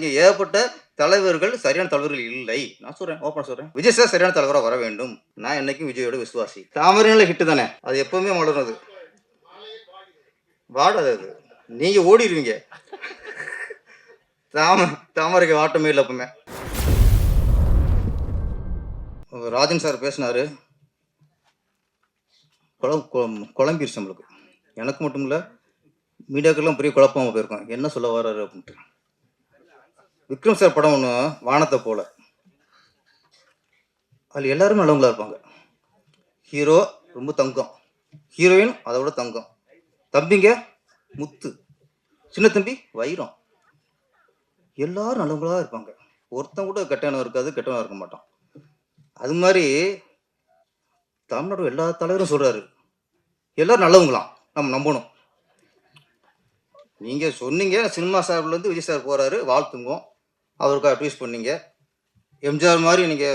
இங்கே ஏகப்பட்ட தலைவர்கள் சரியான தலைவர்கள் இல்லை. நான் சொல்றேன், ஓப்பனா சொல்றேன். விஜய் சார் சரியான தலைவரா வர வேண்டும். நான் என்னைக்கும் விஜயோட விசுவாசி. தாமரையில ஹிட் தானே. அது எப்பவுமே வளரும் அது. வாடாது அது. நீங்க ஓடிடுவீங்க. தாமரைக்கு வாட்டமே இல்லை எப்பவுமே. ராஜன் சார் பேசினாரு. குழம்பிருச்சு நம்மளுக்கு. எனக்கு மட்டும் இல்லை, மீடியாக்கெல்லாம் பெரிய குழப்பமாக போயிருக்கோம். என்ன சொல்ல வர்றாரு அப்படின்ட்டு. விக்ரம் சார் படம் ஒன்று வானத்தை போல, அதில் எல்லாருமே நல்லவங்களா இருப்பாங்க. ஹீரோ ரொம்ப தங்கம், ஹீரோயின் அதை விட தங்கம், தம்பிங்க முத்து, சின்ன தம்பி வைரம், எல்லாரும் நல்லவங்களா இருப்பாங்க. ஒருத்தன் கூட கெட்டவனும் இருக்காது, கெட்டவனும் இருக்க மாட்டான். அது மாதிரி தமிழ்நாடு எல்லா தலைவரும் சொல்றாரு எல்லாரும் நல்லவங்களாம், நம்ம நம்பணும். நீங்க சொன்னீங்க சினிமா சார்பில் இருந்து விஜய் சார் போறாரு, வாழ்த்துங்க, அவருக்கு அட்வைஸ் பண்ணீங்க. எம்ஜிஆர் மாதிரி நீங்க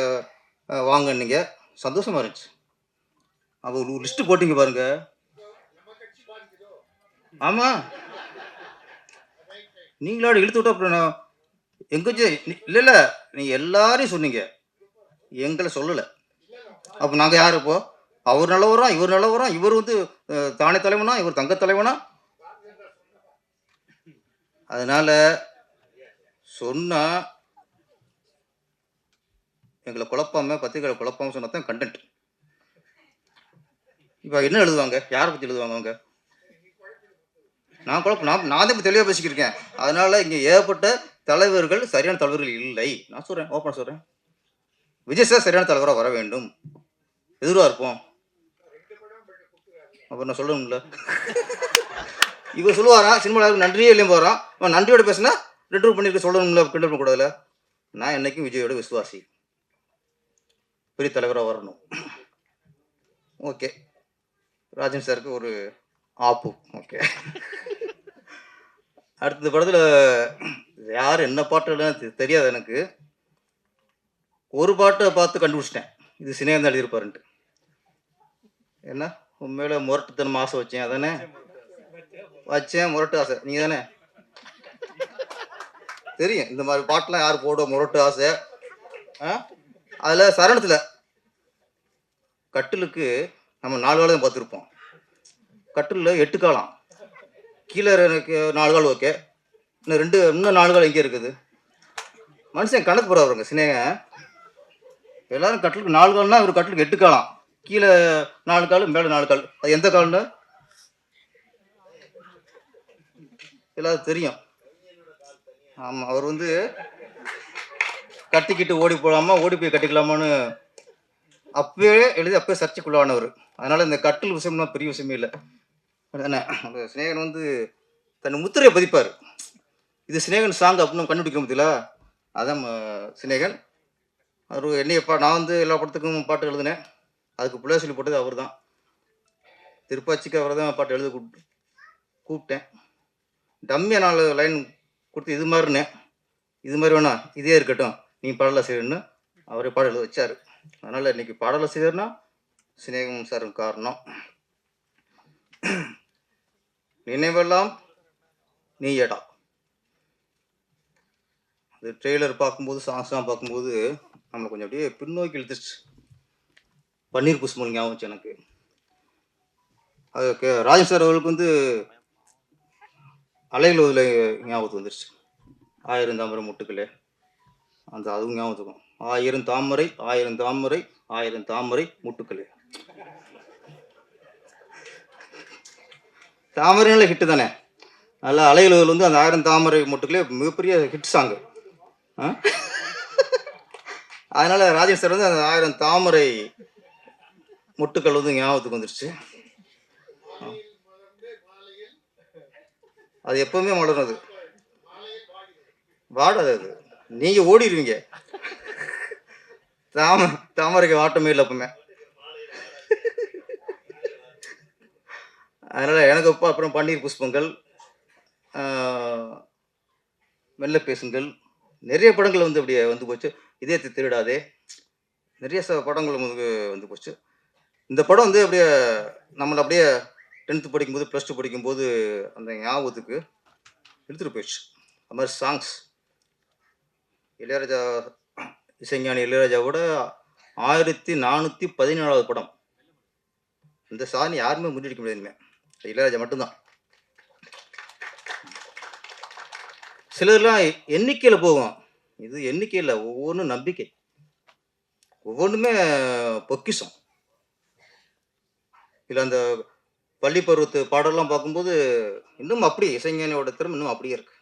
வாங்கினீங்க, சந்தோஷமா இருந்துச்சு. அப்போ ஒரு லிஸ்ட் போட்டீங்க பாருங்க. ஆமா, நீங்களோட இழுத்து விட்டா அப்புறம் எங்க இல்ல இல்ல, நீங்க எல்லாரையும் சொன்னீங்க, எங்களை சொல்லலை. அப்போ நாங்கள் யார்? இப்போ அவர் நல்லவரா, இவர் நல்லவரா, இவர் வந்து தானே தலைவனா, இவர் தங்க தலைவனா? அதனால சொன்னா எங்களை குழப்பாம, பத்திரிகைகளை குழப்பாம சொன்னா தான் கண்டென்ட். இப்போ என்ன எழுதுவாங்க, யாரை பற்றி எழுதுவாங்க அவங்க? நான் தான் இப்போ தெளிவாக பேசிக்கிருக்கேன். அதனால இங்கே ஏகப்பட்ட தலைவர்கள் சரியான தலைவர்கள் இல்லை. நான் சொல்கிறேன், ஓப்பனாக சொல்கிறேன். விஜய் சார் சரியான தலைவராக வர வேண்டும், எதிராக இருப்போம். அப்புறம் நான் சொல்லணும்ல, இவர் சொல்லுவாரா சினிமாவுக்கு நன்றியே இல்லையும் போகிறான், அவன் நன்றியோட பேசினா ரிட்டர்வ் பண்ணியிருக்க சொல்லணும்ல, கிண்டல் பண்ணக்கூடாதுல. நான் என்னைக்கும் விஜயோட விசுவாசி, பெரிய தலைவராக வரணும். ஓகே, ராஜன் சாருக்கு ஒரு ஆப்பு. ஓகே, அடுத்த படத்தில் யார் என்ன பாட்டு தெரியாது எனக்கு. ஒரு பாட்டை பார்த்து கண்டுபிடிச்சிட்டேன், இது சினேகன் தான் எழுதியிருப்பாருன்ட்டு. என்ன உண்மையில முரட்டுத்தனம் ஆசை வச்சேன், அதானே வச்சேன், முரட்டு ஆசை. நீங்க தானே தெரியும் இந்த மாதிரி பாட்டெலாம் யார் போடுவோம், முரட்டு ஆசை. அதில் சரணத்தில் கட்டிலுக்கு நம்ம 4 காலம் தான் பார்த்துருப்போம். கட்டிலில் 8 காலம், கீழே எனக்கு 4 கால், ஓகே, இன்னும் 4 கால் எங்கே இருக்குது? மனுஷன் கணக்கு போகிறவருங்க சினேகன். எல்லாரும் கட்டிலுக்கு 4 கால்னா இவர் கட்டிலுக்கு 8 காலம், கீழே 4 கால், மேலே 4 கால். அது எந்த கால்னு எல்லாரும் தெரியும். ஆமாம், அவர் வந்து கட்டிக்கிட்டு ஓடி போடாமல் ஓடி போய் கட்டிக்கலாமான்னு அப்பவே எழுதி அப்பவே சர்ச்சைக்குள்ளானவர். அதனால இந்த கட்டில் விஷயம்னா பெரிய விஷயமே இல்லை. தானே அந்த சினேகன் வந்து தன் முத்திரையை பதிப்பார். இது சினேகன் சாங் அப்படின்னு கண்டுபிடிக்க முடியல. அதான் சினேகன். அவர் என்னையப்பா, நான் வந்து எல்லா படத்துக்கும் பாட்டு எழுதினேன், அதுக்கு பிள்ளை சொல்லி போட்டது அவர் தான். திருப்பாச்சிக்கு அவர் தான் பாட்டு எழுத கூப்பிட்டேன். டம்மியாக 4 லைன் கொடுத்து இது மாதிரினேன், இது மாதிரி வேணா இதே இருக்கட்டும், நீ பாடலாசிரியர்னு அவரே பாடம் எழுத வச்சார். அதனால் இன்னைக்கு பாடலாசிரியர்னா சினேகன் சார் காரணம். நினைவெல்லாம் நீயடா, அது ட்ரெய்லர் பார்க்கும்போது, சாங்ஸ்லாம் பார்க்கும்போது நம்மளை கொஞ்சம் அப்படியே பின்னோக்கி இழுத்துச்சு. பன்னீர் புஷ்பம் ஞாபகம் வச்சு எனக்கு. அதுக்கு ராஜன் சார் அவர்களுக்கு வந்து அலைகளுவதில் ஞாபகத்துக்கு வந்துருச்சு. 1000 தாமரை முட்டுக்களே, அந்த அதுவும் ஞாபகத்துக்கும். 1000 தாமரை 1000 தாமரை 1000 தாமரை முட்டுக்களே. தாமரைனால ஹிட்டு தானே. நல்லா அலைகளுவதில் வந்து அந்த 1000 தாமரை முட்டுக்களே மிகப்பெரிய ஹிட் சாங்கு. அதனால ராஜன் சார் வந்து அந்த 1000 தாமரை முட்டுக்கள் வந்து ஞாபகத்துக்கு வந்துருச்சு. அது எப்பவுமே வளரும் அது. வாடாது அது. நீங்க ஓடிடுவீங்க. தாமரைக்கு வாட்டமே இல்லை எப்பவுமே. அதனால எனக்கு இப்போ அப்புறம் பன்னீர் புஷ்பங்கள், மெல்ல பேசுங்கள், நிறைய படங்கள் வந்து அப்படியே வந்து போச்சு. இதயத்தை திருடாதே, நிறைய படங்கள் வந்து போச்சு. இந்த படம் வந்து அப்படியே நம்மளை அப்படியே 10th படிக்கும்போது, +2 படிக்கும்போது அந்த ஞாபகத்துக்கு எடுத்துகிட்டு போயிடுச்சு. அது மாதிரி சாங்ஸ் இளையராஜா இசைஞானி இளையராஜாவோட 1417வது படம். இந்த சாதனை யாருமே முன்னெடுக்க முடியாதுங்க. இளையராஜா மட்டும்தான். சிலர்லாம் எண்ணிக்கையில போகும். இது எண்ணிக்கை இல்ல. ஒவ்வொன்னும் நம்பிக்கை. ஒவ்வொன்னுமே பொக்கிஷம். இதுல அந்த பள்ளி பருவத்து பாடல்லாம் பார்க்கும்போது, இன்னும் அப்படியே இசைஞானியோட திறமை இன்னும் அப்படியே இருக்கு.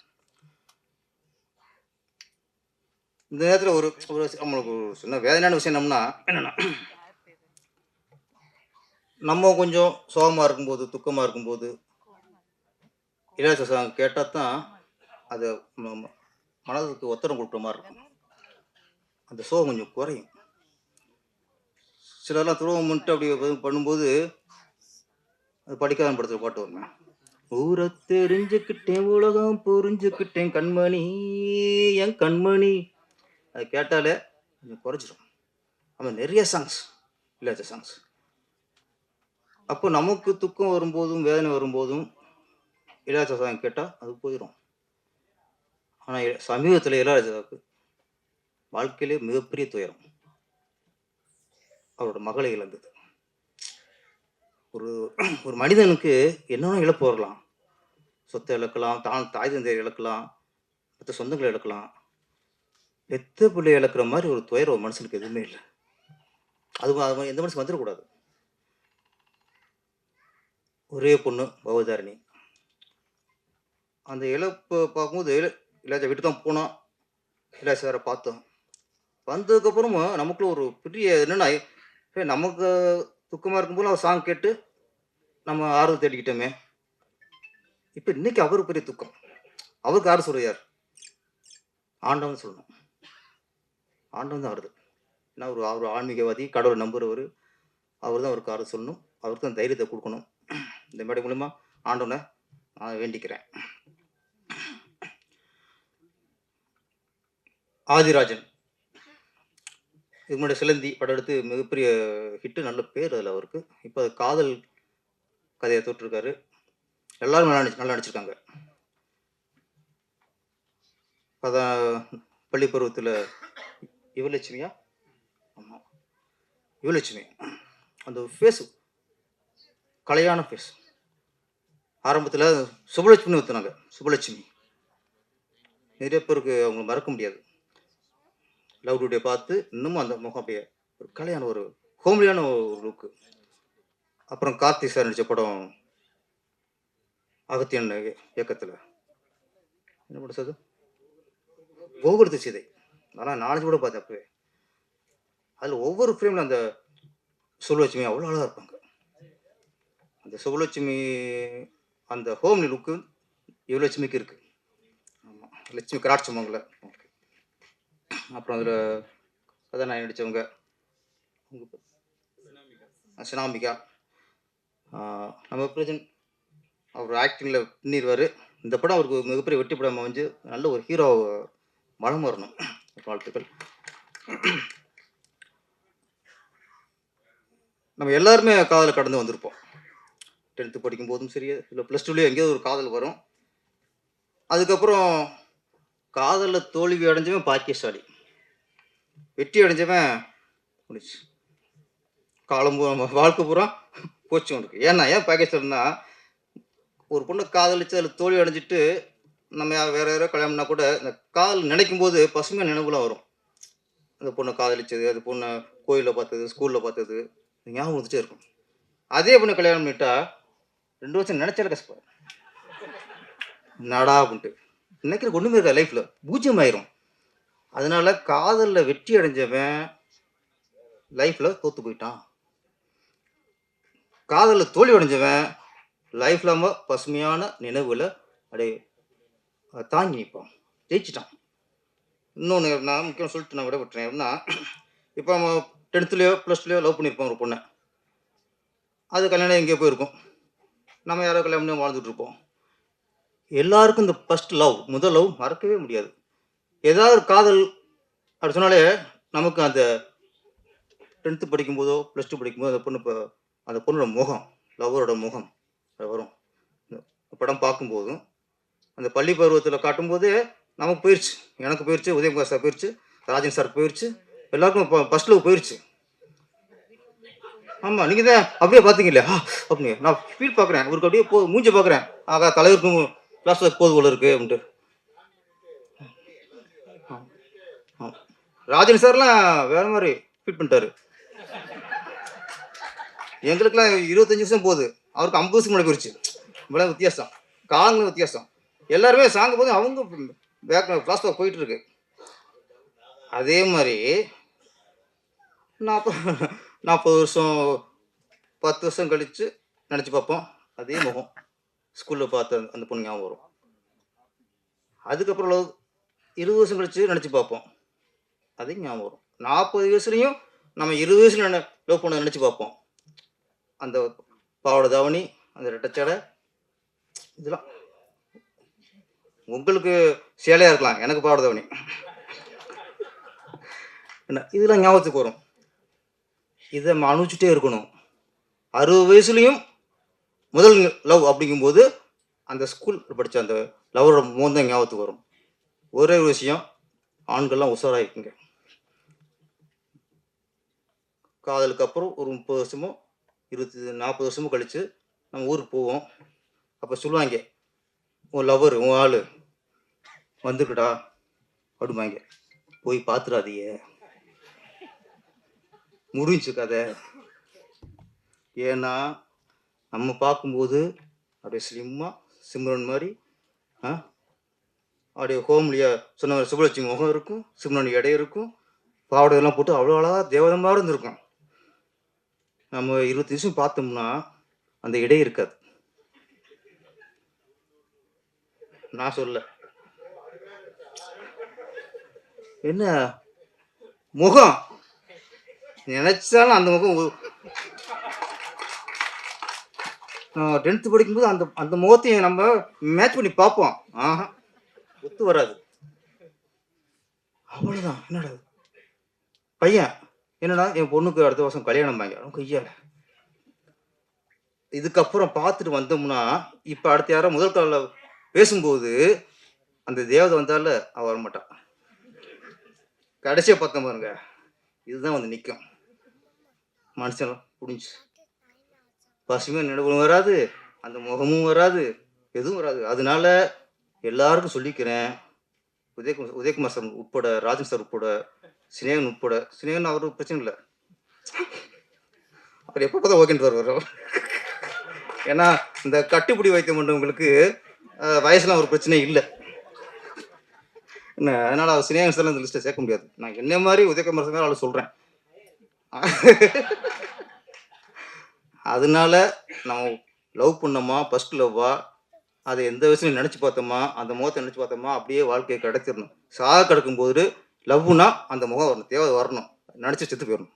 இந்த நேரத்துல ஒரு ஒரு நம்மளுக்கு ஒரு சின்ன வேதனையான விஷயம் என்னன்னா, நம்ம கொஞ்சம் சோகமா இருக்கும்போது, துக்கமா இருக்கும்போது, இளையராஜா சாங் கேட்டா தான் அது மனதுக்கு ஒத்தடம் கொடுக்குற மாரி இருக்கும். அந்த சோகம் கொஞ்சம் குறையும். சிலர்லாம் துரோகம் பண்ணிட்டு அப்படி பண்ணும்போது, அது படிக்காத படத்துல பாட்டு வருமே. ஊரை தெரிஞ்சுக்கிட்டேன், உலகம் புரிஞ்சுக்கிட்டேன் கண்மணி, என் கண்மணி. அது கேட்டாலே கொஞ்சம் குறைஞ்சிரும். ஆமாம், நிறைய சாங்ஸ் இளையராஜா சாங்ஸ். அப்போ நமக்கு துக்கம் வரும்போதும், வேதனை வரும்போதும் இளையராஜா சாங் கேட்டால் அது போயிடும். ஆனால் சமீபத்தில் இளையராஜாவுக்கு வாழ்க்கையிலே மிகப்பெரிய துயரம். அவரோட மகளை இழந்தது. ஒரு ஒரு மனிதனுக்கு என்னென்ன இழப்பு வரலாம். சொத்தை இழக்கலாம், தாய் தந்தையை இழக்கலாம், மற்ற சொந்தங்களை இழக்கலாம். பெத்த பிள்ளையை இழக்கிற மாதிரி ஒரு துயரம் ஒரு மனுஷனுக்கு எதுவுமே இல்லை. அது எந்த மனுஷன் வந்துடக்கூடாது. ஒரே பொண்ணு பவதாரிணி. அந்த இழப்பை பார்க்கும்போது இளையராஜா வீட்டு தான் போனோம். இளையராஜா சாரை பார்த்தோம். வந்ததுக்கப்புறமும் நமக்குள்ள ஒரு பெரிய என்னென்னா, நமக்கு துக்கமாக இருக்கும்போது அவர் சாங் கேட்டு நம்ம ஆறுதல் தேடிக்கிட்டோமே. இப்போ இன்னைக்கு அவருக்கு பெரிய துக்கம். அவருக்கு யார் சொல்றார்? ஆண்டவன் சொல்லணும். ஆண்டவன் தான் ஆறுதல். ஏன்னா அவர் ஆன்மீகவாதி, கடவுளை நம்புறவர். அவர் தான் அவருக்கு ஆறுதல் சொல்லணும். அவருக்கு தான் தைரியத்தை கொடுக்கணும். இந்த மேடை மூலமா ஆண்டவனை நான் வேண்டிக்கிறேன். ஆதிராஜன் இதுக்கு முன்னாடி சிலந்தி படம் எடுத்து மிகப்பெரிய ஹிட்டு, நல்ல பேர் அதில் அவருக்கு. இப்போ காதல் கதையை தொட்டிருக்காரு. எல்லாரும் நல்லா நடிச்சிருக்காங்க. அதான் பள்ளி பருவத்தில் யுவலட்சுமியா, ஆமாம் யுவலட்சுமி, அந்த ஃபேஸ் கலையான ஃபேஸ். ஆரம்பத்தில் சுபலட்சுமின்னு ஊற்றுனாங்க. சுபலட்சுமி நிறைய பேருக்கு அவங்க மறக்க முடியாது. லவ் டுடே பார்த்து இன்னமும் அந்த முகம் அப்படியே ஒரு கலையான ஒரு ஹோம்லியான ஒரு லுக்கு. அப்புறம் கார்த்திக் சார் நடித்த படம் அகத்தியன் இயக்கத்தில் என்ன படம் சார்? கோகுலத்து சீதை. அதெல்லாம் நாலேஜ் கூட பார்த்தேன் அப்பவே. அதில் ஒவ்வொரு ஃப்ரேமில் அந்த சுபலட்சுமி அவ்வளோ அழகாக இருப்பாங்க. அந்த சுபலட்சுமி அந்த ஹோம்லி லுக்கு யுவலட்சுமிக்கு இருக்கு. ஆமாம், லட்சுமி கராட்சமங்கல. அப்புறம் அதில் கதாநாயகி நடித்தவங்க சினாமிகா. நம்ம பிரஜன் அவர் ஆக்டிங்கில் பின்னிடுவார். இந்த படம் அவருக்கு மிகப்பெரிய வெற்றி படம் அமைஞ்சு நல்ல ஒரு ஹீரோ மனம் வரணும். வாழ்த்துக்கள். நம்ம எல்லாருமே காதலை கடந்து வந்திருப்போம். 10th படிக்கும் போதும் சரி, இல்லை +2 எங்கேயாவது ஒரு காதல் வரும். அதுக்கப்புறம் காதலில் தோல்வி அடைஞ்சவன் பாக்கியசாலி, வெற்றி அடைஞ்சவன் முடிச்சு காலம் வாழ்க்கை பூரா போச்சு உனக்கு. ஏன் பாக்கியசாலின்னா, ஒரு பொண்ணு காதலிச்சு அதில் தோல்வி அடைஞ்சிட்டு நம்ம வேற யாரோ கல்யாணம் பண்ணால் கூட இந்த காதல் நினைக்கும் போது பசுமையாக நினைவுலாம் வரும். அந்த பொண்ணை காதலிச்சது, அந்த பொண்ணை கோயிலில் பார்த்தது, ஸ்கூலில் பார்த்தது ஞாபகம் வந்துட்டே இருக்கும். அதே பொண்ணு கல்யாணம் பண்ணிட்டா 2 வருஷம் நினைச்சாலே கஷ்டம். நாடா அப்படின்ட்டு நினைக்கிற ஒன்றுமே இருக்கா, லைஃப்பில் பூஜ்ஜியம் ஆயிரும். அதனால காதலில் வெற்றி அடைஞ்சவன் லைஃப்பில் தோற்று போயிட்டான். காதலில் தோல்வி அடைஞ்சவன் லைஃப்ல பசுமையான நினைவுகளை அப்படியே தாங்கி நிற்பான், ஜெயிச்சிட்டான். இன்னொன்று நான் முக்கியம் சொல்லிட்டு நான் விடப்பட்டேன். அப்படின்னா, இப்போ நம்ம 10th +2 லவ் பண்ணியிருப்போம் ஒரு பொண்ணை. அது கல்யாணம் எங்கேயோ போயிருக்கும். நம்ம யாரோ கல்யாணம் பண்ணி வாழ்ந்துட்டு இருப்போம். எல்லாருக்கும் இந்த ஃபர்ஸ்ட் லவ், முதல் லவ் மறக்கவே முடியாது. ஏதாவது ஒரு காதல் அப்படி சொன்னாலே நமக்கு அந்த 10th படிக்கும்போதோ +2 படிக்கும்போது அந்த பொண்ணு இப்போ அந்த பொண்ணோட முகம், லவ்வரோட முகம் அது வரும். படம் பார்க்கும்போதும் அந்த பள்ளி பருவத்தில் காட்டும்போது நமக்கு போயிடுச்சு, எனக்கு போயிடுச்சு, உதயகுமார் சார் போயிடுச்சு, ராஜன் சார் போயிடுச்சு, எல்லாருக்கும் இப்போ ஃபர்ஸ்ட் லவ் போயிடுச்சு. ஆமாம், நீங்கள் தான் அப்படியே பார்த்தீங்க இல்லையா அப்படிங்க நான் ஃபீல் பார்க்குறேன், அவருக்கு அப்படியே மூஞ்சி பார்க்குறேன், ஆகா தலைவருக்கும் கிளாஸில் போது போல இருக்கு அப்படின்ட்டு. ராஜன் சார்லாம் வேற மாதிரி ஃபீட் பண்ணிட்டாரு. எங்களுக்குலாம் 25 வருஷம் போகுது, அவருக்கு 50 வருஷம் முன்னாடி போயிடுச்சு. இவ்வளோ வித்தியாசம், காலங்களும் வித்தியாசம். எல்லாருமே சாங்க போது அவங்க பேக் கிளாஸ் பேக் போயிட்டு இருக்கு. அதே மாதிரி 40 வருஷம் 10 வருஷம் கழித்து நினச்சி பார்ப்போம், அதே முகம் ஸ்கூலில் பார்த்த அந்த பொண்ணு ஞாபகம் வரும். அதுக்கப்புறம் 20 வருஷம் கழித்து நினச்சி பார்ப்போம், அதே ஞாபகம் வரும். 40 வயசுலையும் நம்ம 20 வயசுல லவ் பண்ண நினச்சி பார்ப்போம். அந்த பாவாடை தாவணி, அந்த ரெட்டச்சடை, இதெல்லாம் உங்களுக்கு சேலையாக இருக்கலாம், எனக்கு பாவாடை தாவணி என்ன, இதெல்லாம் ஞாபகத்துக்கு வரும். இதை நம்ம அனுப்பிச்சுட்டே இருக்கணும். 60 வயசுலையும் முதல் லவ் அப்படிங்கும்போது அந்த ஸ்கூல் படித்த அந்த லவரோட முகம் தான் ஞாபகத்துக்கு வரும். ஒரே ஒரு விஷயம், ஆண்கள்லாம் உஷாராகிக்குங்க. காதலுக்கு அப்புறம் ஒரு 30 வருஷமோ 40 வருஷமோ கழித்து நம்ம ஊருக்கு போவோம். அப்போ சொல்லுவாங்க, உன் லவர் உன் ஆள் வந்துருக்குடா அப்படிம்பாங்க. போய் பார்த்துடாதீங்க, முடிஞ்சு கதை. ஏன்னா நம்ம பார்க்கும்போது அப்படியே ஸ்லிம்மாக சிம்ரன் மாதிரி அப்படியே ஹோம்லியா சொன்ன சுபலட்சுமி முகம் இருக்கும், சிம்ரன் எடை இருக்கும், பாவடையெல்லாம் போட்டு அவ்வளோ அழகாக தேவதமாக இருந்திருக்கும். நம்ம 20 நிமிஷம் பார்த்தோம்னா அந்த இடை இருக்காது. நான் சொல்ல, என்ன முகம் நினைச்சாலும் அந்த முகம். நான் 10th படிக்கும்போது அந்த அந்த முகத்தையும் நம்ம மேட்ச் பண்ணி பார்ப்போம், ஆஹா ஒத்து வராது. அவ்வளோதான். என்னடா பையன், என்னடா என் பொண்ணுக்கு அடுத்த வருஷம் கல்யாணம் வாங்க கையா. இதுக்கப்புறம் பார்த்துட்டு வந்தோம்னா இப்போ அடுத்த யாரோ முதல் காலில் பேசும்போது அந்த தேவதை வந்தால அவ வரமாட்டான். கடைசியாக பார்த்தோம் பாருங்க, இதுதான் வந்து நிற்கும். மனுஷன் புடிஞ்சு பசுமையாக நினைவும் வராது, அந்த முகமும் வராது, எதுவும் வராது. அதனால எல்லாருக்கும் சொல்லிக்கிறேன், உதயகுமார் சார் உட்பட, ராஜன் சார் உட்பட, சினேகன் உட்பட. சினேகன் அவருக்கு பிரச்சனை இல்லை, அவர் எப்போ பார்த்தா ஓகேன்னு வருவார். ஏன்னா இந்த கட்டுப்பிடி வைத்தியம் பண்ணுறவங்களுக்கு வயசுலாம் ஒரு பிரச்சனை இல்லை என்ன. அதனால் அவர் சினேகன் சார் இந்த லிஸ்ட்டை சேர்க்க முடியாது. நான் என்ன மாதிரி உதயகுமார் சார் அவளை சொல்கிறேன். அதனால நம்ம லவ் பண்ணோமா, ஃபர்ஸ்ட் லவ்வா, அதை எந்த வயசுலையும் நினச்சி பார்த்தோமா, அந்த முகத்தை நினச்சி பார்த்தோமா, அப்படியே வாழ்க்கையை கிடச்சிடணும். சாக கிடக்கும்போது லவ்னா அந்த முகம் வரணும், தேவை வரணும், நினச்சி செத்து போயிடணும்.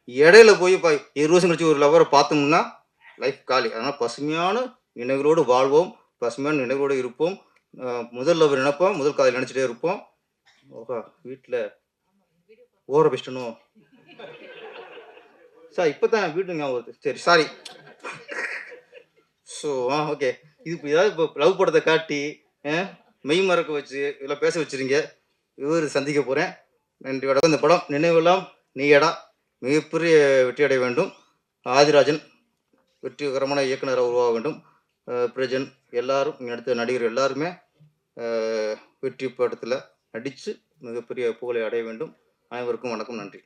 இடையில போய் 20 வருஷம் கழிச்சு ஒரு லவ்வரை பார்த்தோம்னா லைஃப் காலி. அதனால் பசுமையான நினைவுகளோடு வாழ்வோம், பசுமையான நினைவோடு இருப்போம். முதல் லவ் நினைப்போம், முதல் காதல் நினச்சிட்டே இருப்போம். ஓஹா வீட்டில் ஓர பெஸ்டனும் சார் இப்போ தான் வீட்டு ஞாபகம் வருது. சரி சாரி. ஸோ ஓகே, இது இப்போ ஏதாவது இப்போ லவ் படத்தை காட்டி மெய் மறக்க வச்சு இதெல்லாம் பேச வச்சுருங்க. இவர் சந்திக்க போகிறேன். நன்றி. இந்த படம் நினைவெல்லாம் நீயடா மிகப்பெரிய வெற்றி அடைய வேண்டும். ஆதிராஜன் வெற்றிகரமான இயக்குனராக உருவாக வேண்டும். பிரஜன் எல்லாரும் இங்கே நடித்த நடிகர் எல்லாருமே வெற்றி படத்தில் நடித்து மிகப்பெரிய புகழை அடைய வேண்டும். அனைவருக்கும் வணக்கம், நன்றி.